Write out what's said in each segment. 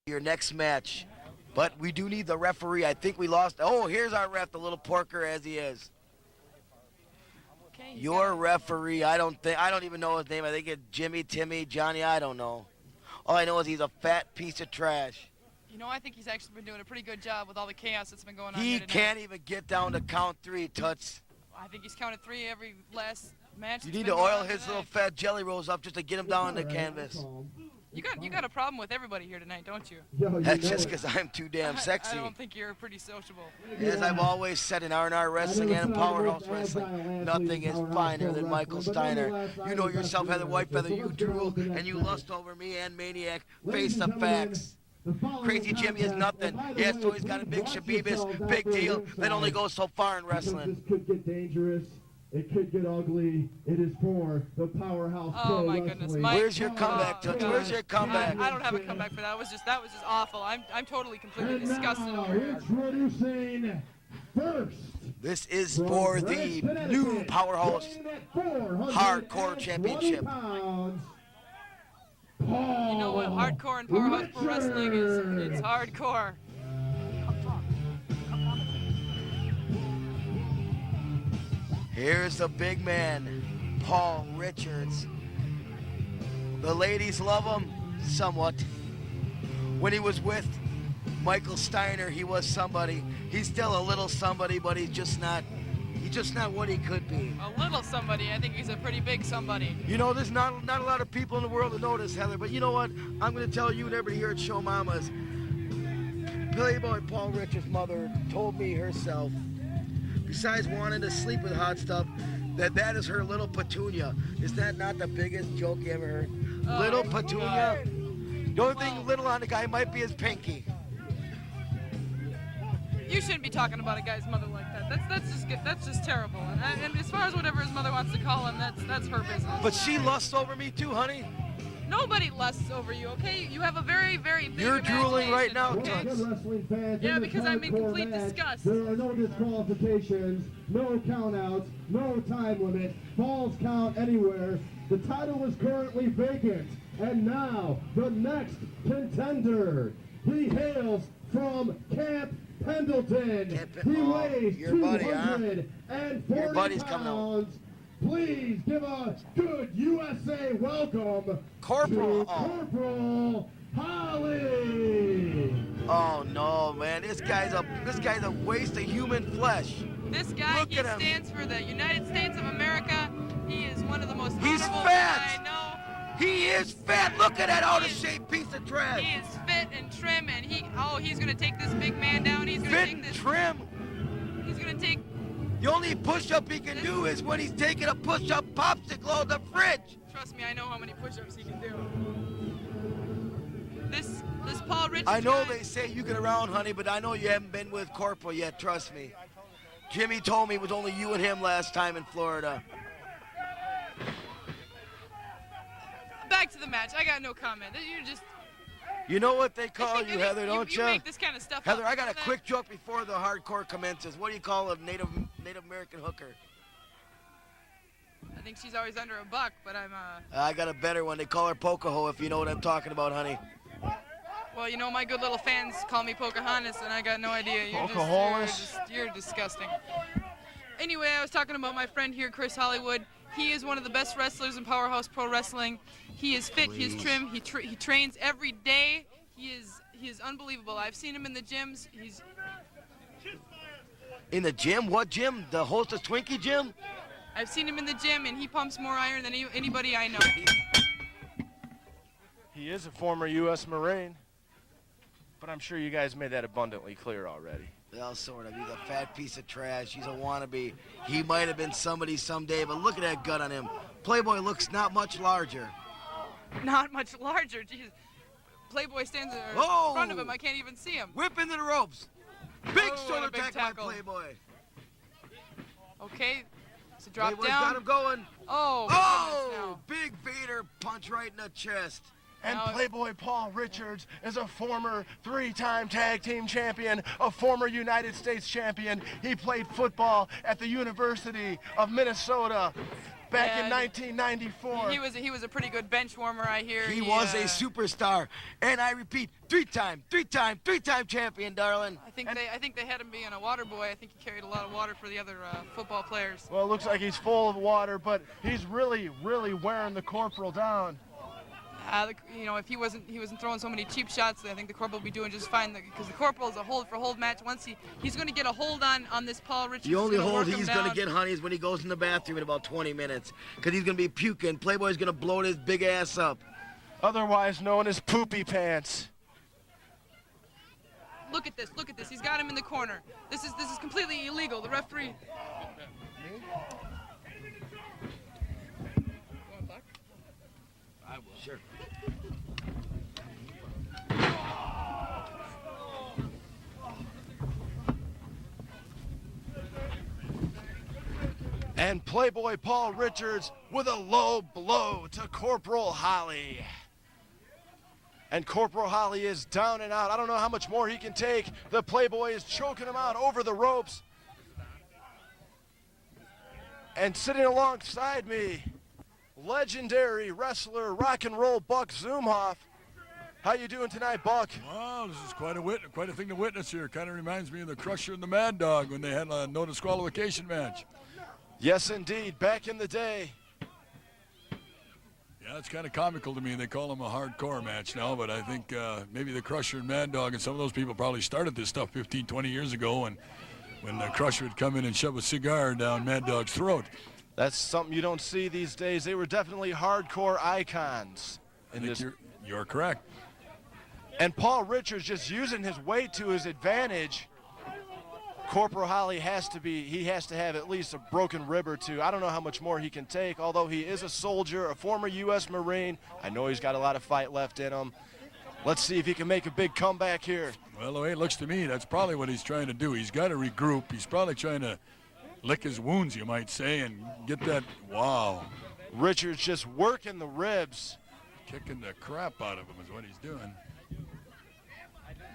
Your next match. But we do need the referee. I think we lost. Oh, here's our ref, the little porker as he is. Okay, Your referee, I don't even know his name. I think it's Jimmy, Timmy, Johnny, I don't know. All I know is he's a fat piece of trash. You know, I think he's actually been doing a pretty good job with all the chaos that's been going on He here tonight. can't even get down to count 3, Toots. I think he's counted 3 every last match. You need to oil his little fat jelly rolls up just to get him down on the canvas. You got a problem with everybody here tonight, don't you? That's just because I'm too damn sexy. I don't think you're pretty sociable. As I've always said in R&R Wrestling and in Powerhouse Wrestling, nothing is finer than Michael Steiner. You know yourself, Heather Whitefeather, you drool, and you lust over me and Maniac. Face the facts. Crazy Jimmy is nothing. Yes, so he's got a big Shabibus, big deal. That only goes so far in wrestling. This could get dangerous. It could get ugly. It is for the Powerhouse. Oh my goodness, Mike. Where's your comeback, Toots? Where's your comeback? I don't have a comeback for that. That was just awful. I'm totally completely And disgusted now, over here. introducing first. This is for the new Powerhouse Hardcore Championship. You know what? Hardcore and Powerhouse Pro Wrestling it's hardcore. Here's the big man, Paul Richards. The ladies love him somewhat. When he was with Michael Steiner, he was somebody. He's still a little somebody, but he's just not what he could be. A little somebody. I think he's a pretty big somebody. You know, there's not a lot of people in the world that know this, Heather, but you know what? I'm going to tell you and everybody here at Shomama's. Playboy Paul Richards' mother told me herself, besides wanting to sleep with hot stuff, that is her little petunia. Is that not the biggest joke you ever heard? Little petunia? The only thing little on the guy might be his pinky. You shouldn't be talking about a guy's mother like that. That's just terrible. And as far as whatever his mother wants to call him, that's her business. But she lusts over me too, honey. Nobody lusts over you, okay? You have a very, very big You're drooling right now, okay? Toots. Yeah, because I'm in complete disgust. There are no disqualifications, no countouts, no time limit, falls count anywhere. The title is currently vacant. And now, the next contender. He hails from Camp Pendleton. He weighs 240 pounds. Please give a good USA welcome Corporal. to Corporal Holly. Oh no, man! This guy's a waste of human flesh. This guy, Look he at him. stands for the United States of America. He is one of the most He's honorable fat. men I know. He is fat. Look at that out of shape piece of trash. He is fit and trim, and he's gonna take this big man down. He's gonna Fit take and this. trim. He's gonna take. The only push-up he can do is when he's taking a push-up popsicle out of the fridge. Trust me, I know how many push-ups he can do. This Paul Richards. I know guy, they say you get around, honey, but I know you haven't been with Corporal yet. Trust me. Jimmy told me it was only you and him last time in Florida. Back to the match. I got no comment. You're just. You know what they call you, Heather, don't you? You make this kind of stuff Heather, up. I got a quick joke before the hardcore commences. What do you call a Native American hooker? I think she's always under a buck, but I'm I got a better one. They call her Pocaho, if you know what I'm talking about, honey. Well, you know, my good little fans call me Pocahontas, and I got no idea. You're disgusting. Anyway, I was talking about my friend here, Chris Hollywood. He is one of the best wrestlers in Powerhouse Pro Wrestling. He is fit, he is trim, he trains every day. He is unbelievable. I've seen him in the gyms. He's in the gym? What gym? The Hostess Twinkie gym? I've seen him in the gym, and he pumps more iron than anybody I know. He is a former U.S. Marine, but I'm sure you guys made that abundantly clear already. Well, sort of. He's a fat piece of trash. He's a wannabe. He might have been somebody someday, but look at that gut on him. Playboy looks not much larger. Not much larger. Jeez. Playboy stands in front of him. I can't even see him. Whip into the ropes. Big Oh, shoulder and a big tackle by tackle. Playboy. Okay. It's a drop Playboy's down. got him going. Oh, Oh, big Vader punch right in the chest. And Now- Playboy Paul Richards is a former 3-time tag team champion, a former United States champion. He played football at the University of Minnesota. back Yeah, in 1994. He was a pretty good bench warmer, I hear. He was a superstar, and I repeat, three-time champion, darling. I think they had him being a water boy. I think he carried a lot of water for the other football players. Well, it looks like he's full of water, but he's really wearing the Corporal down. You know, if he wasn't throwing so many cheap shots, I think the Corporal would be doing just fine. Because the Corporal is a hold-for-hold match. Once he's going to get a hold on this Paul Richards. The only hold he's he's going to get, honey, is when he goes in the bathroom in about 20 minutes. Because he's going to be puking. Playboy's going to blow his big ass up. Otherwise known as poopy pants. Look at this. He's got him in the corner. This is completely illegal. The referee. I will. Sure. And Playboy Paul Richards with a low blow to Corporal Holly. And Corporal Holly is down and out. I don't know how much more he can take. The Playboy is choking him out over the ropes. And sitting alongside me, legendary wrestler, rock and roll Buck Zumhoff. How you doing tonight, Buck? Well, this is quite a thing to witness here. Kind of reminds me of the Crusher and the Mad Dog when they had a no disqualification match. Yes, indeed. Back in the day. Yeah, it's kind of comical to me. They call them a hardcore match now, but I think maybe the Crusher and Mad Dog and some of those people probably started this stuff 15, 20 years ago when the Crusher would come in and shove a cigar down Mad Dog's throat. That's something you don't see these days. They were definitely hardcore icons. You're correct. And Paul Richards just using his weight to his advantage. Corporal Holly has to have at least a broken rib or two. I don't know how much more he can take, although he is a soldier, a former U.S. Marine. I know he's got a lot of fight left in him. Let's see if he can make a big comeback here. Well, the way it looks to me, that's probably what he's trying to do. He's got to regroup. He's probably trying to lick his wounds, you might say, and get that, wow. Richards just working the ribs. Kicking the crap out of him is what he's doing.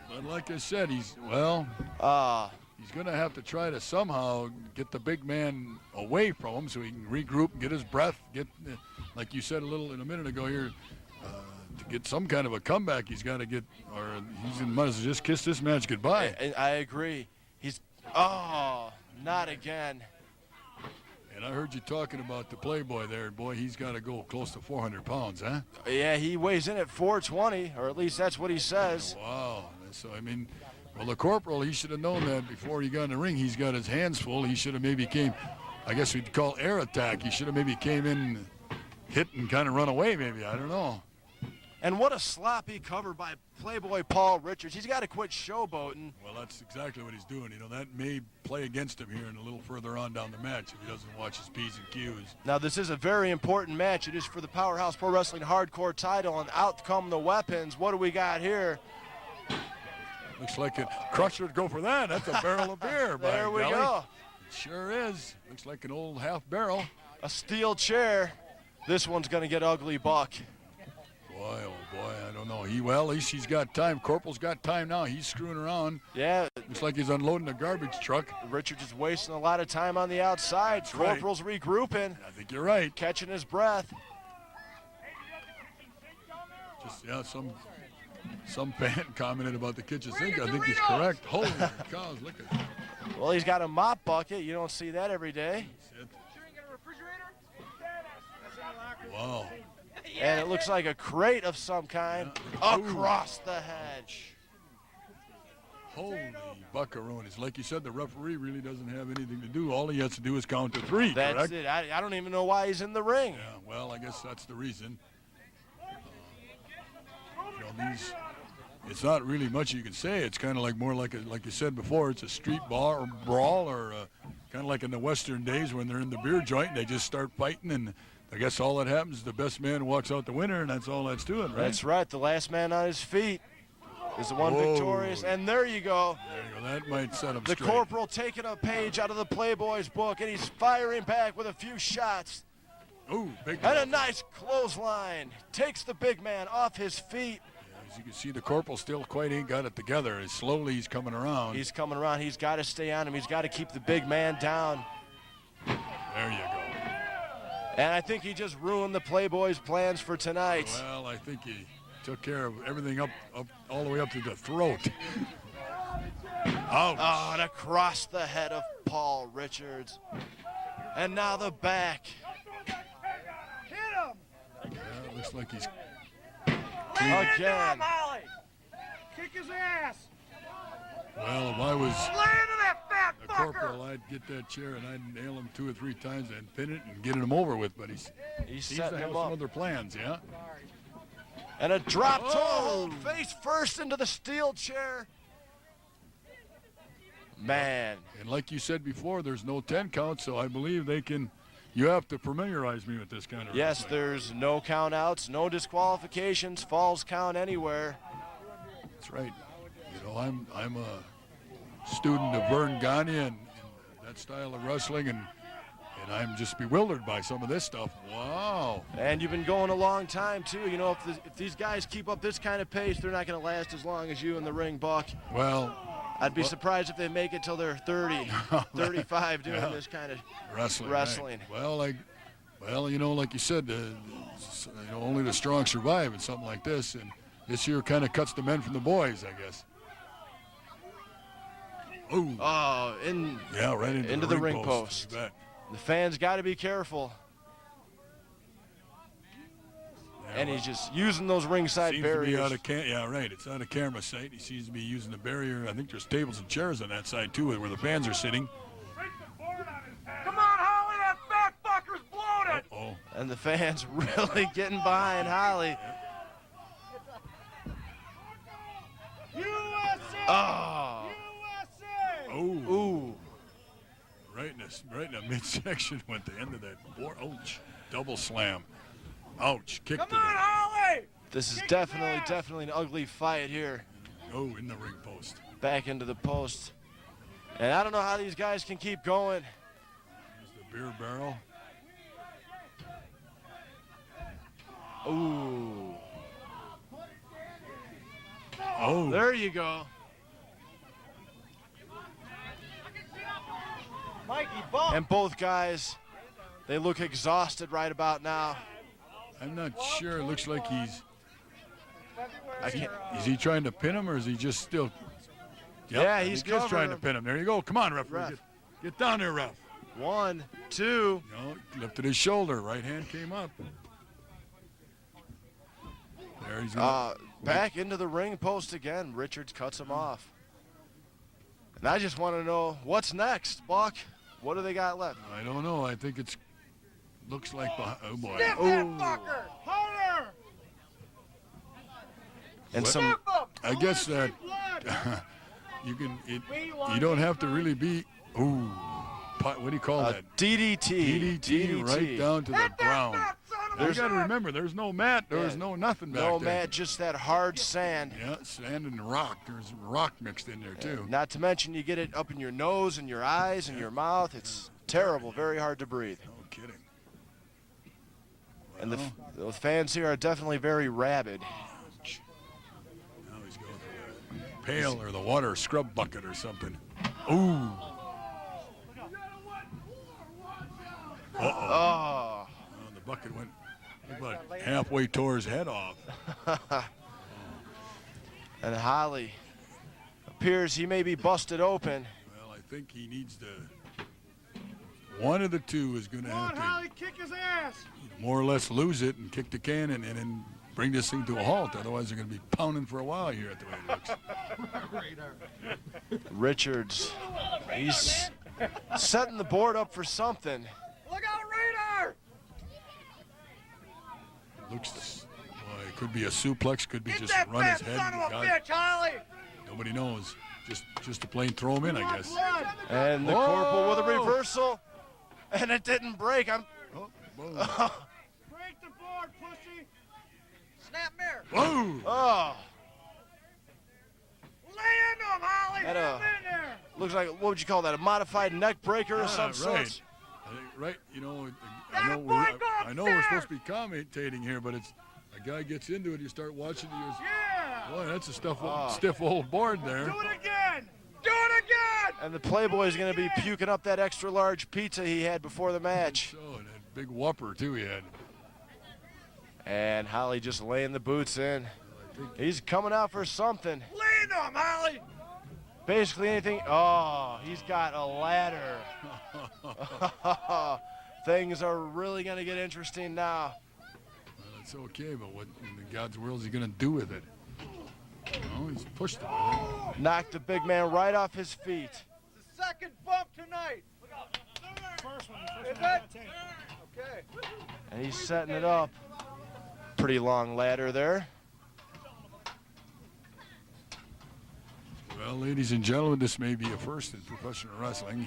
But like I said, he's going to have to try to somehow get the big man away from him so he can regroup and get his breath, like you said a minute ago here, to get some kind of a comeback. He's got to get, or he's might as well just kiss this match goodbye. I agree. Not again. And I heard you talking about the Playboy there. Boy, he's got to go close to 400 pounds, huh? Yeah, he weighs in at 420, or at least that's what he says. Wow. So, I mean, well, the Corporal, he should have known that before he got in the ring. He's got his hands full. He should have maybe I guess we'd call air attack. He should have maybe came in, hit, and kind of run away maybe. I don't know. And what a sloppy cover by Playboy Paul Richards. He's got to quit showboating. Well, that's exactly what he's doing. You know, that may play against him here and a little further on down the match if he doesn't watch his P's and Q's. Now, this is a very important match. It is for the Powerhouse Pro Wrestling Hardcore title, and out come the weapons. What do we got here? Looks like a Crusher would go for that. That's a barrel of beer. There we go. It sure is. Looks like an old half barrel. A steel chair. This one's going to get ugly, Buck. Boy, oh boy, I don't know. At least he's got time. Corporal's got time now. He's screwing around. Yeah. Looks like he's unloading a garbage truck. Richards is wasting a lot of time on the outside. That's Corporal's regrouping. I think you're right. Catching his breath. Some fan commented about the kitchen sink. I think he's correct. Holy cows, look at that. Well, he's got a mop bucket. You don't see that every day. Wow. And it looks like a crate of some kind across the hedge. Holy buckaroonies. Like you said, the referee really doesn't have anything to do. All he has to do is count to three, That's correct? it. I don't even know why he's in the ring. Yeah, well, I guess that's the reason. It's not really much you can say. It's kind of like more like you said before, it's a street brawl or kind of like in the Western days when they're in the beer joint and they just start fighting, and I guess all that happens is the best man walks out the winner, and that's all that's doing, right? That's right. The last man on his feet is the one victorious. And there you go. There you go. That might set him the straight. Corporal taking a page out of the Playboy's book, and he's firing back with a few shots. Ooh, big And a nice clothesline. Takes the big man off his feet. As you can see, the Corporal still quite ain't got it together. Slowly he's coming around. He's coming around. He's got to stay on him. He's got to keep the big man down. There you go. And I think he just ruined the Playboy's plans for tonight. Well, I think he took care of everything up all the way up to the throat. Ouch. Oh, and across the head of Paul Richards. And now the back. Yeah, looks like he's Again. Kick his ass. Well, if I was Land to that fat a corporal, I'd get that chair and I'd nail him 2 or 3 times and pin it and get him over with. But he seems to setting have him some up. other plans, yeah? And a drop toe Oh. hold face first into the steel chair. Man. And like you said before, there's no 10 count, so I believe you have to familiarize me with this kind of Yes, wrestling. there's no count outs, no disqualifications, falls count anywhere. That's right. You know, I'm a student of Vern Gagne and that style of wrestling, and I'm just bewildered by some of this stuff. Wow. And you've been going a long time, too. You know, if these guys keep up this kind of pace, they're not going to last as long as you in the ring, Buck. Well, I'd be surprised if they make it till they're 30, 35 doing this kind of wrestling. wrestling. Right. Well, you know, like you said, only the strong survive in something like this, and this year kind of cuts the men from the boys, I guess. Ooh. Oh, Right into the ring post. You bet. The fans got to be careful. Yeah, And he's just using those ringside seems barriers. to be out of right. It's out of camera sight. He seems to be using the barrier. I think there's tables and chairs on that side too, where the fans are sitting. Come on, Holly, that fat fucker's bloated. Oh, And the fans really getting behind Holly. USA! Oh, USA! ooh. right in the midsection went the end of that. Ouch! Double slam. Ouch! Kick Come to on, the. Holly! This is Kick his definitely an ugly fight here. Oh, in the ring post. Back into the post. And I don't know how these guys can keep going. There's the beer barrel. Ooh. Oh, There you go. Mikey, bump! And both guys, they look exhausted right about now. I'm not sure. It looks like he's. I can't. Is he trying to pin him, or is he just still? Yep, Yeah, I he's think just trying covering to pin him. There you go. Come on, referee. Ref. Get down there, ref. 1, 2. No, lifted his shoulder. Right hand came up. There he's going. Back into the ring post again. Richards cuts him off. And I just want to know what's next, Buck. What do they got left? I don't know. I think it's looks like. Oh boy. Sniff that fucker! Harder! And What? some. Sniff him! I guess that Blood! you can. You don't have to really be. Ooh. What do you call that? DDT. DDT right down to the Hit that ground. fat son of a You got to bitch! remember, there's no mat. There's Yeah. no nothing back No, there. Matt, just that hard sand. Yeah, sand and rock. There's rock mixed in there too. Not to mention you get it up in your nose and your eyes and your mouth. It's terrible, very hard to breathe. No kidding. And the fans here are definitely very rabid. Now he's going for the pail or the water scrub bucket or something. Ooh. Uh-oh. Oh. Oh, the bucket went about halfway tore his head off. And Holly appears he may be busted open. Well, I think he needs to. One of the two is going to Come on, have to Holly, kick his ass! more or less lose it and kick the can and then bring this thing to a halt. Otherwise, they're going to be pounding for a while here at the way it looks. Richards, he's setting the board up for something. Look out, Radar! Looks, boy, it could be a suplex, could be Get just that run his fat head. son of a God, bitch, Holly! nobody knows. Just to plain throw him in, I guess. Blood! And the Whoa. Corporal with a reversal. And it didn't break. Oh, whoa. Break the board, pussy! Snap mirror! Whoa. Oh, Lay into him, Holly! That, Get him in there! looks like, what would you call that, a modified neck breaker or some right. sort? I think, right, you know, That boy, go I know we're upstairs! supposed to be commentating here, but it's a guy gets into it, you start watching, he goes, Yeah! boy, that's a Oh. stiff old board there. Do it again! Do it again! And the Playboy is going to be puking up that extra large pizza he had before the match. So, and that big whopper, too, he had. And Holly just laying the boots in. He's coming out for something. Lean on, Holly! Basically anything. Oh, he's got a ladder. Things are really going to get interesting now. Well, it's okay, but what in God's world is he going to do with it? Oh, he's pushed it. Knocked the big man right off his feet. It's the second bump tonight. First one. Is it? Okay. And he's setting it up. Pretty long ladder there. Well, ladies and gentlemen, this may be a first in professional wrestling.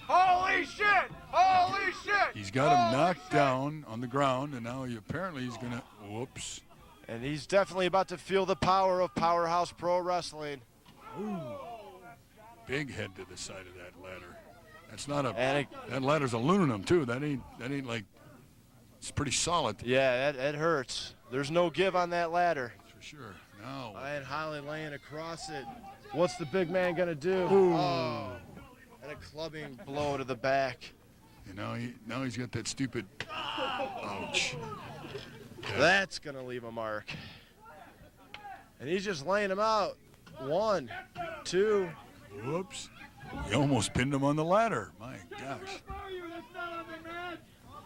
Holy shit! Holy shit! He's got him knocked down on the ground, and now apparently he's going to, whoops. And he's definitely about to feel the power of Powerhouse Pro Wrestling. Ooh. Big head to the side of that ladder. That's not a, And that ladder's aluminum too. That ain't like, it's pretty solid. Yeah, it hurts. There's no give on that ladder. For sure. Now. And Holly laying across it. What's the big man gonna do? Ooh. Oh, and a clubbing blow to the back. And now he's got that stupid, ouch. Yeah. That's gonna leave a mark. And he's just laying him out. 1, 2. Whoops. He almost pinned him on the ladder. My gosh.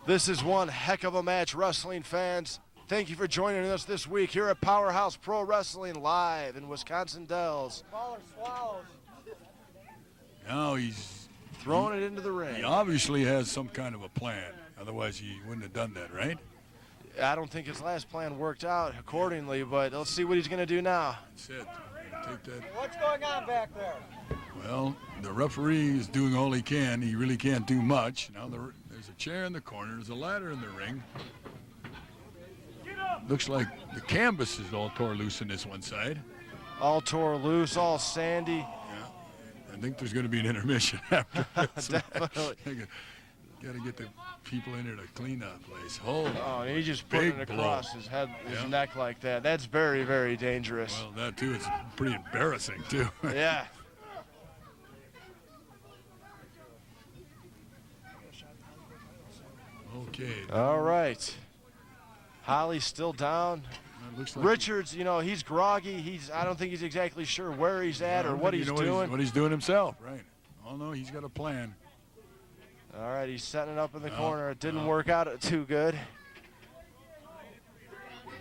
This is one heck of a match, wrestling fans. Thank you for joining us this week here at Powerhouse Pro Wrestling live in Wisconsin Dells. Now he's throwing it into the ring. He obviously has some kind of a plan. Otherwise, he wouldn't have done that, right? I don't think his last plan worked out accordingly, but let's see what he's going to do now. That's it. Take that. What's going on back there? Well, the referee is doing all he can. He really can't do much. Now there's a chair in the corner. There's a ladder in the ring. Looks like the canvas is all tore loose in this one side. All tore loose, all sandy. Yeah. I think there's going to be an intermission after this. Definitely. Got to get the people in here to clean that place. Oh, and he just put it across his head, his neck like that. That's very, very dangerous. Well, that too. It's pretty embarrassing too. Yeah. Okay. All right. Holly's still down. Looks like Richards, he's groggy. I don't think he's exactly sure where he's at or what he's doing. What he's doing himself, right? Oh no, he's got a plan. All right, he's setting it up in the corner. It didn't work out too good.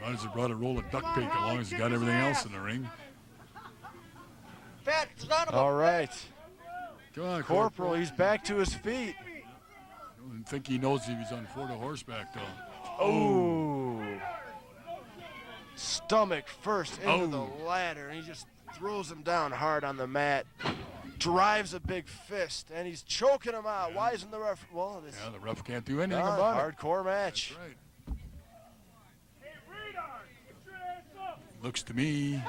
Might as well brought a roll of duct tape as long as he's got everything else in the ring. All right. Come on, Corporal, he's back to his feet. I don't think he knows if he's on foot or horseback, though. Oh. Stomach first into the ladder, and he just throws him down hard on the mat. Drives a big fist, and he's choking him out. Why isn't the ref? Well, the ref can't do anything about it. Hardcore match. That's right. Looks to me.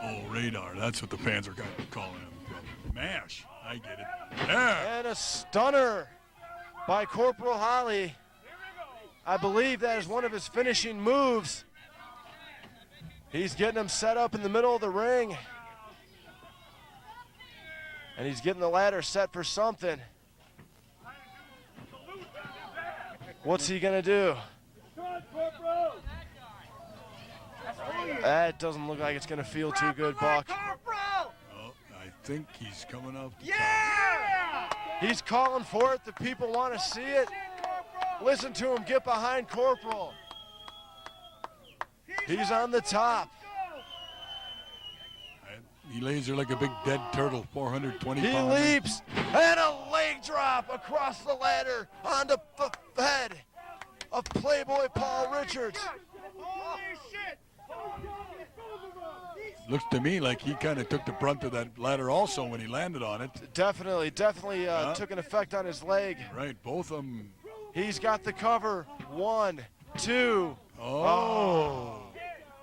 Oh, radar. That's what the fans are calling him. Mash. I get it. Yeah. And a stunner by Corporal Holly. I believe that is one of his finishing moves. He's getting him set up in the middle of the ring. And he's getting the ladder set for something. What's he gonna do? That doesn't look like it's gonna feel too good, Buck. Oh, I think he's coming up. Yeah! He's calling for it. The people want to see it. Listen to him get behind Corporal. He's on the top. He lays there like a big dead turtle, 420 pounds. He leaps, and a leg drop across the ladder onto the head of Playboy Paul Richards. Looks to me like he kind of took the brunt of that ladder also when he landed on it. Definitely took an effect on his leg. Right, both of them. He's got the cover. 1, 2. Oh.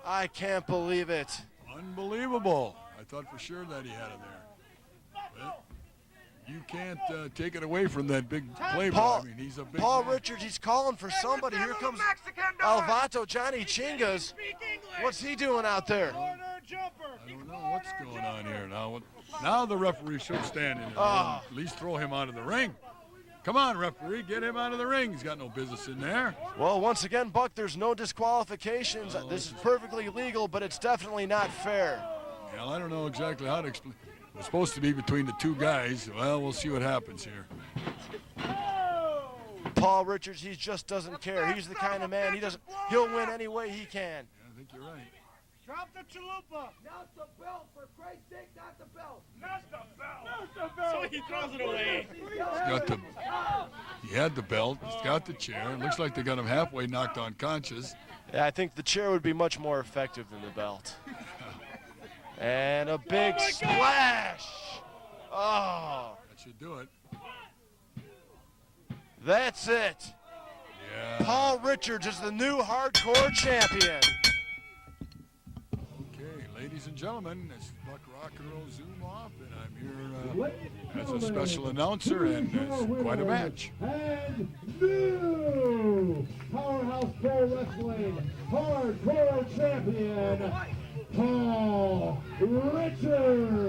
I can't believe it. Unbelievable. I thought for sure that he had it there. But you can't take it away from that big playboy. I mean, he's a big Paul man. Richards, he's calling for somebody. Here comes Alvato Johnny Chingas. What's he doing out there? I don't know what's going on here now. Now the referee should stand in and at least throw him out of the ring. Come on, referee, get him out of the ring. He's got no business in there. Well, once again, Buck, there's no disqualifications. This is perfectly legal, but it's definitely not fair. Well, I don't know exactly how to explain. It was supposed to be between the two guys. Well, we'll see what happens here. Paul Richards, he just doesn't care. He's the kind of man, he'll win any way he can. Yeah, I think you're right. Drop the chalupa. Not the belt, for Christ's sake, not the belt. Not the belt. Not the belt. So he throws it away. He had the belt. He's got the chair. It looks like they got him halfway knocked unconscious. Yeah, I think the chair would be much more effective than the belt. And a big splash. Oh. That should do it. That's it. Yeah. Paul Richards is the new hardcore champion. Okay, ladies and gentlemen, it's Buck Rock and Roll Zoom off, and I'm here as a special announcer, and it's quite a match. And new Powerhouse Pro Wrestling hardcore champion, Paul Richards.